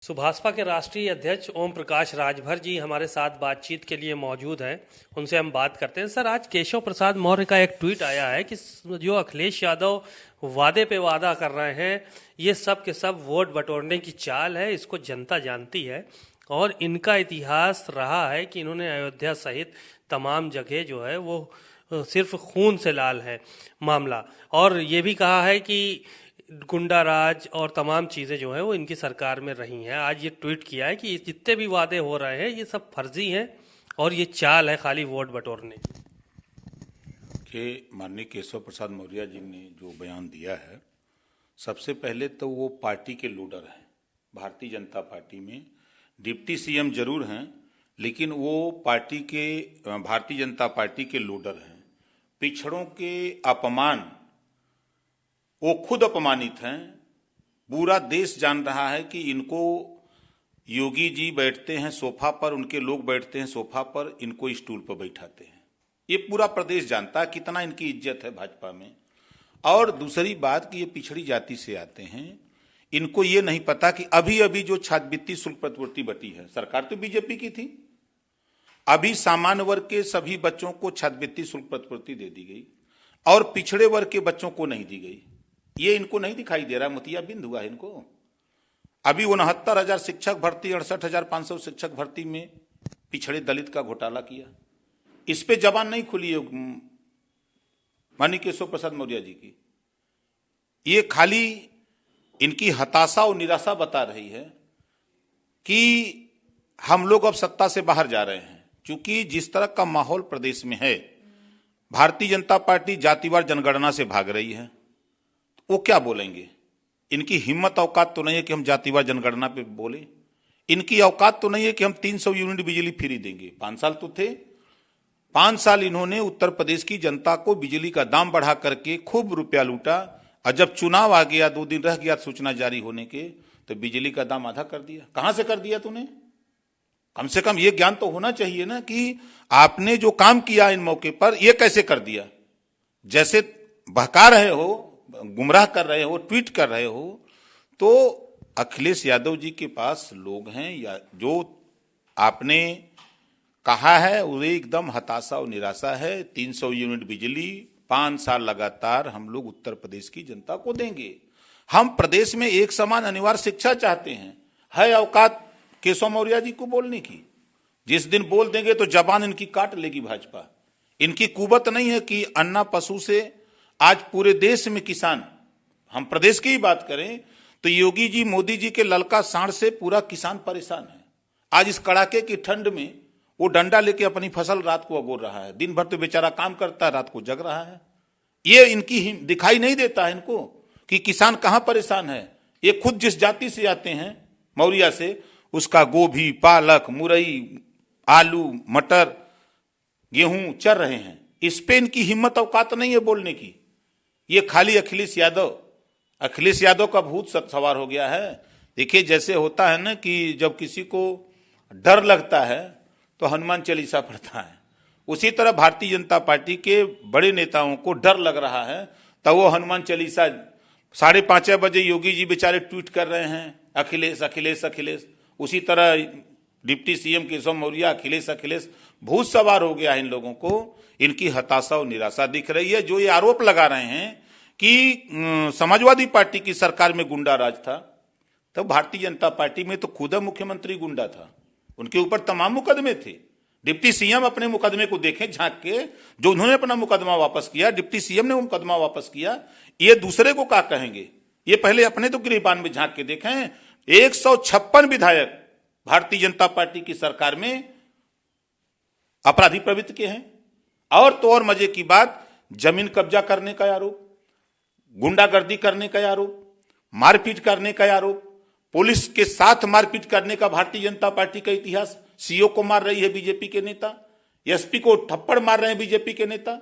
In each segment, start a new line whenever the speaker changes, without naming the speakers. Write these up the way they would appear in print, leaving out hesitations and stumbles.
सुभाषपा के राष्ट्रीय अध्यक्ष ओम प्रकाश राजभर जी हमारे साथ बातचीत के लिए मौजूद हैं। उनसे हम बात करते हैं। सर, आज केशव प्रसाद मौर्य का एक ट्वीट आया है कि जो अखिलेश यादव वादे पे वादा कर रहे हैं, ये सब के सब वोट बटोरने की चाल है। इसको जनता जानती है और इनका इतिहास रहा है कि इन्होंने अयोध्या सहित तमाम जगह जो है वो सिर्फ खून से लाल है मामला। और ये भी कहा है कि गुंडा राज और तमाम चीज़ें जो है वो इनकी सरकार में रही हैं। आज ये ट्वीट किया है कि जितने भी वादे हो रहे हैं ये सब फर्जी हैं और ये चाल है खाली वोट बटोरने
कि माननीय केशव प्रसाद मौर्य जी ने जो बयान दिया है, सबसे पहले तो वो पार्टी के लीडर हैं। भारतीय जनता पार्टी में डिप्टी सीएम जरूर हैं, लेकिन वो भारतीय जनता पार्टी के लीडर हैं। पिछड़ों के अपमान, वो खुद अपमानित हैं। पूरा देश जान रहा है कि इनको योगी जी बैठते हैं सोफा पर, उनके लोग बैठते हैं सोफा पर, इनको स्टूल पर बैठाते हैं। ये पूरा प्रदेश जानता है कितना इनकी इज्जत है भाजपा में। और दूसरी बात कि ये पिछड़ी जाति से आते हैं। इनको ये नहीं पता कि अभी अभी जो छात्रवृत्ति शुल्क प्रतिपूर्ति बटी है, सरकार तो बीजेपी की थी, अभी सामान्य वर्ग के सभी बच्चों को छात्रवृत्ति शुल्क प्रतिपूर्ति दे दी गई और पिछड़े वर्ग के बच्चों को नहीं दी गई। ये इनको नहीं दिखाई दे रहा, मोतियाबिंद हुआ है इनको। अभी 69,000 शिक्षक भर्ती, 68,500 शिक्षक भर्ती में पिछड़े दलित का घोटाला किया। इस पे जबान नहीं खुली है माननीय केशव प्रसाद मौर्य जी की। ये खाली इनकी हताशा और निराशा बता रही है कि हम लोग अब सत्ता से बाहर जा रहे हैं। क्योंकि जिस तरह का माहौल प्रदेश में है, भारतीय जनता पार्टी जातिवार जनगणना से भाग रही है। वो क्या बोलेंगे? इनकी हिम्मत औकात तो नहीं है कि हम जातिवार जनगणना पे बोले। इनकी औकात तो नहीं है कि हम 300 यूनिट बिजली फ्री देंगे। 5 साल तो थे, 5 साल इन्होंने उत्तर प्रदेश की जनता को बिजली का दाम बढ़ा करके खूब रुपया लूटा। और जब चुनाव आ गया, 2 दिन रह गया सूचना जारी होने के, तो बिजली का दाम आधा कर दिया। कहां से कर दिया तूने? कम से कम ये ज्ञान तो होना चाहिए ना कि आपने जो काम किया इन मौके पर, ये कैसे कर दिया। जैसे बहका रहे हो, गुमराह कर रहे हो, ट्वीट कर रहे हो, तो अखिलेश यादव जी के पास लोग हैं या जो आपने कहा है वो एकदम हताशा और निराशा है। 300 यूनिट बिजली 5 साल लगातार हम लोग उत्तर प्रदेश की जनता को देंगे। हम प्रदेश में एक समान अनिवार्य शिक्षा चाहते हैं। है औकात केशव मौर्य जी को बोलने की? जिस दिन बोल देंगे तो जबान इनकी काट लेगी भाजपा। इनकी कुवत नहीं है कि अन्ना पशु से आज पूरे देश में किसान, हम प्रदेश की ही बात करें तो योगी जी, मोदी जी के ललका सांड से पूरा किसान परेशान है। आज इस कड़ाके की ठंड में वो डंडा लेके अपनी फसल रात को अगोर रहा है। दिन भर तो बेचारा काम करता है, रात को जग रहा है। ये इनकी दिखाई नहीं देता है इनको कि किसान कहां परेशान है। ये खुद जिस जाति से आते हैं मौर्य से, उसका गोभी, पालक, मुरई, आलू, मटर, गेहूं चर रहे हैं। इस पे इनकी हिम्मत औकात नहीं है बोलने की। ये खाली अखिलेश यादव का भूत सवार हो गया है। देखिए, जैसे होता है ना कि जब किसी को डर लगता है तो हनुमान चालीसा पढ़ता है, उसी तरह भारतीय जनता पार्टी के बड़े नेताओं को डर लग रहा है तो वो हनुमान चालीसा 5:30 बजे योगी जी बेचारे ट्वीट कर रहे हैं, अखिलेश अखिलेश अखिलेश। उसी तरह डिप्टी सीएम केशव मौर्य अखिलेश भूत सवार हो गया है इन लोगों को। इनकी हताशा और निराशा दिख रही है। जो ये आरोप लगा रहे हैं कि समाजवादी पार्टी की सरकार में गुंडा राज था, तो भारतीय जनता पार्टी में तो खुद मुख्यमंत्री गुंडा था, उनके ऊपर तमाम मुकदमे थे। डिप्टी सीएम अपने मुकदमे को देखें झांक के, जो उन्होंने अपना मुकदमा वापस किया, डिप्टी सीएम ने वो मुकदमा वापस किया। ये दूसरे को क्या कहेंगे? ये पहले अपने तो गिरबान में झांक के देखें। 156 विधायक भारतीय जनता पार्टी की सरकार में अपराधी प्रवृत्ति के हैं। और तो और मजे की बात, जमीन कब्जा करने का आरोप, गुंडागर्दी करने का आरोप, मारपीट करने का आरोप, पुलिस के साथ मारपीट करने का भारतीय जनता पार्टी का इतिहास। सीओ को मार रही है बीजेपी के नेता, एसपी को थप्पड़ मार रहे हैं बीजेपी के नेता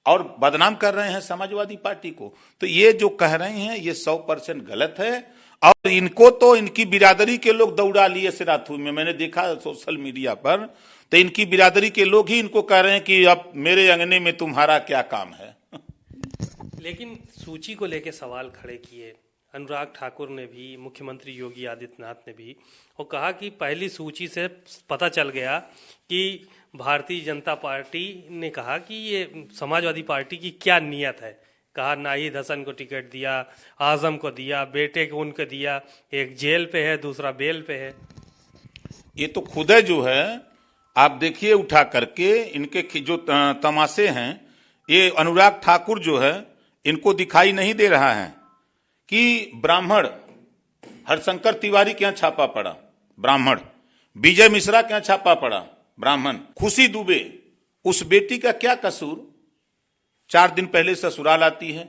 और बदनाम कर रहे हैं समाजवादी पार्टी को। तो ये जो कह रहे हैं ये 100% गलत है। और इनको तो इनकी बिरादरी के लोग दौड़ा लिए सिराथू में, मैंने देखा सोशल मीडिया पर, तो इनकी बिरादरी के लोग ही इनको कह रहे हैं कि अब मेरे अंगने में तुम्हारा क्या काम है।
लेकिन सूची को लेके सवाल खड़े किए अनुराग ठाकुर ने भी, मुख्यमंत्री योगी आदित्यनाथ ने भी, और कहा कि पहली सूची से पता चल गया कि भारतीय जनता पार्टी ने कहा कि ये समाजवादी पार्टी की क्या नीयत है। कहा नाहिद हसन को टिकट दिया, आजम को दिया, बेटे को उनको दिया, एक जेल पे है, दूसरा बेल पे है।
ये तो खुद है जो है, आप देखिए उठा करके इनके जो तमाशे हैं, ये अनुराग ठाकुर जो है इनको दिखाई नहीं दे रहा है कि ब्राह्मण हरशंकर तिवारी के यहाँ छापा पड़ा, ब्राह्मण विजय मिश्रा के यहाँ छापा पड़ा, ब्राह्मण खुशी दुबे, उस बेटी का क्या कसूर? 4 दिन पहले ससुराल आती है,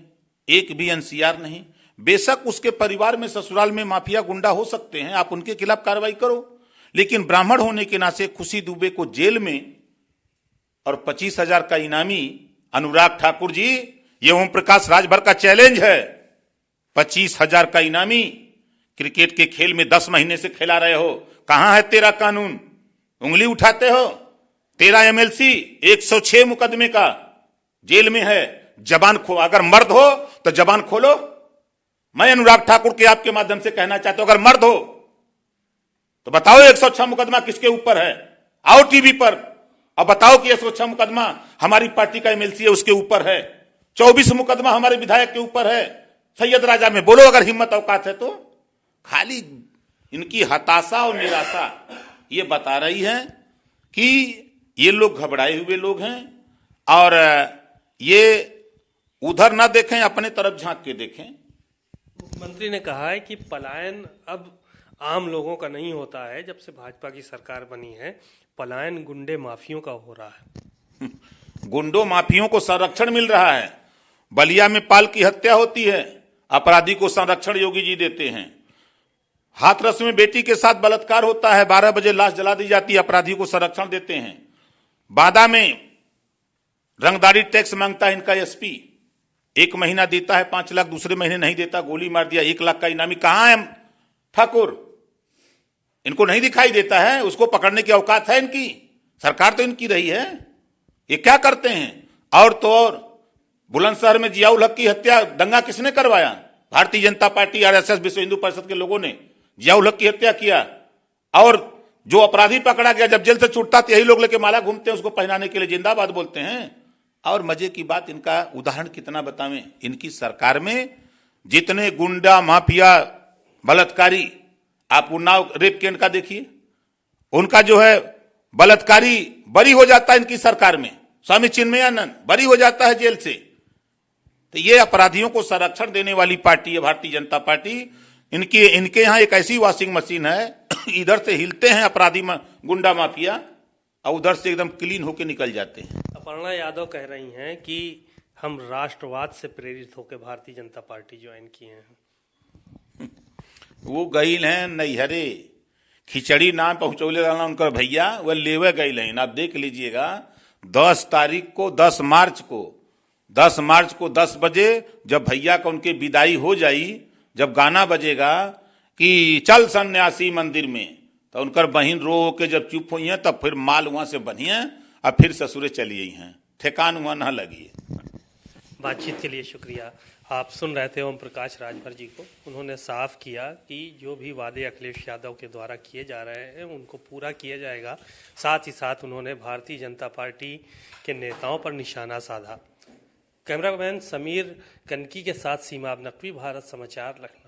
एक भी एनसीआर नहीं। बेशक उसके परिवार में ससुराल में माफिया गुंडा हो सकते हैं, आप उनके खिलाफ कार्रवाई करो, लेकिन ब्राह्मण होने के नाते खुशी दुबे को जेल में और 25,000 का इनामी। अनुराग ठाकुर जी, ये ओम प्रकाश राजभर का चैलेंज है। 25,000 का इनामी, क्रिकेट के खेल में 10 महीने से खिला रहे हो, कहां है तेरा कानून? उंगली उठाते हो। तेरा एमएलसी 106 मुकदमे का जेल में है, जबान खो, अगर मर्द हो तो जबान खोलो। मैं अनुराग ठाकुर के आपके माध्यम से कहना चाहता हूं, अगर मर्द हो तो बताओ 106 मुकदमा किसके ऊपर है, आओ टीवी पर अब बताओ कि 106 मुकदमा हमारी पार्टी का एमएलसी है उसके ऊपर है, 24 मुकदमा हमारे विधायक के ऊपर है, सैयद राजा में बोलो अगर हिम्मत औकात है तो। खाली इनकी हताशा और निराशा ये बता रही है कि ये लोग घबराए हुए लोग हैं और ये उधर ना देखें, अपने तरफ झांक के देखें।
मुख्यमंत्री ने कहा है कि पलायन अब आम लोगों का नहीं होता है, जब से भाजपा की सरकार बनी है पलायन गुंडे माफियों का हो रहा है।
गुंडों माफियों को संरक्षण मिल रहा है। बलिया में पाल की हत्या होती है, अपराधी को संरक्षण योगी जी देते हैं। हाथरस में बेटी के साथ बलात्कार होता है, 12 बजे लाश जला दी जाती है, अपराधी को संरक्षण देते हैं। बादा में रंगदारी टैक्स मांगता है इनका एसपी, 1 महीना देता है 5 लाख, दूसरे महीने नहीं देता, गोली मार दिया, 1 लाख का इनामी। कहां है ठाकुर? इनको नहीं दिखाई देता है, उसको पकड़ने की औकात है इनकी? सरकार तो इनकी रही है, ये क्या करते हैं? और तो और बुलंदशहर में जियाउल हक की हत्या, दंगा किसने करवाया? भारतीय जनता पार्टी, आरएसएस, विश्व हिंदू परिषद के लोगों ने जियाउल हक की हत्या किया। और जो अपराधी पकड़ा गया जब जेल से छूटता तो यही लोग लेके माला घूमते हैं, उसको पहनाने के लिए जिंदाबाद बोलते हैं। और मजे की बात, इनका उदाहरण कितना बतावें, इनकी सरकार में जितने गुंडा माफिया बलात्कारी, आप उन्नाव रेप केंद्र का देखिए, उनका जो है बलात्कारी बरी हो जाता है इनकी सरकार में, स्वामी चिन्मयानंद बरी हो जाता है जेल से। तो ये अपराधियों को संरक्षण देने वाली पार्टी है भारतीय जनता पार्टी। इनके यहां एक ऐसी वॉशिंग मशीन है, इधर से हिलते हैं अपराधी गुंडा माफिया और उधर से एकदम क्लीन होके निकल जाते हैं।
अपर्णा यादव कह रही हैं कि हम राष्ट्रवाद से प्रेरित होकर भारतीय जनता पार्टी ज्वाइन किए हैं।
वो गईल हैं नैहरे, खिचड़ी नाम पहुंचौले उनकर भैया, वह लेवे गईल हैं। आप देख लीजिएगा 10 तारीख को, 10 मार्च को 10 बजे जब भैया का उनके विदाई हो जाई, जब गाना बजेगा कि चल सन्यासी मंदिर में, तो उनकर बहन रो के जब चुप हुई हैं तब फिर माल वहां से बनिए और फिर ससुरे चली गई हैं, ठेकान वहां ना लगी।
बातचीत के लिए शुक्रिया। आप सुन रहे थे ओम प्रकाश राजभर जी को। उन्होंने साफ किया कि जो भी वादे अखिलेश यादव के द्वारा किए जा रहे हैं उनको पूरा किया जाएगा। साथ ही साथ उन्होंने भारतीय जनता पार्टी के नेताओं पर निशाना साधा। कैमरामैन समीर कनकी के साथ सीमा अब नकवी, भारत समाचार, लखनऊ।